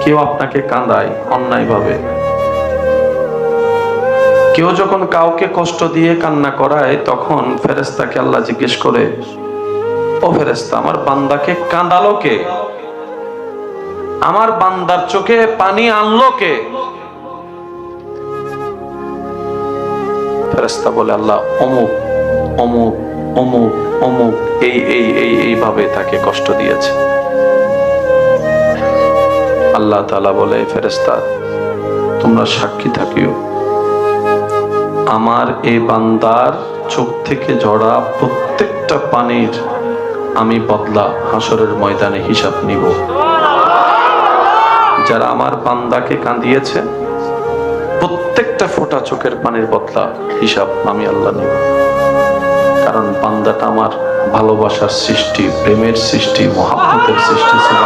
কেউ আপনাকে কাঁদায় অন্যায়ভাবে, কেউ যখন কাউকে কষ্ট দিয়ে কান্না করায়, তখন ফেরেশতাকে আল্লাহ জিজ্ঞেস করে, ও ফেরেশতা, আমার বান্দাকে কাঁদালো কে? আমার বান্দার চোখে পানি আনলো কে? ফেরেশতা বলে, আল্লাহ অমুক অমুক অমুক অমুক এই এই এই এইভাবে তাকে কষ্ট দিয়েছে। আল্লাহ তাআলা বলে, ফেরেশতা তোমরা সাক্ষী থাকিও, আমার এই বান্দার চোখ থেকে ঝরা প্রত্যেকটা পানির আমি বদলা হাসরের ময়দানে হিসাব নিব। যারা আমার বান্দাকে কাঁদিয়েছে, প্রত্যেকটা ফোঁটা চোখের পানির বদলা হিসাব আমি আল্লাহ নিব। কারণ বান্দাটা আমার ভালোবাসার সৃষ্টি, প্রেমের সৃষ্টি, মহাব্বতের সৃষ্টি ছিল।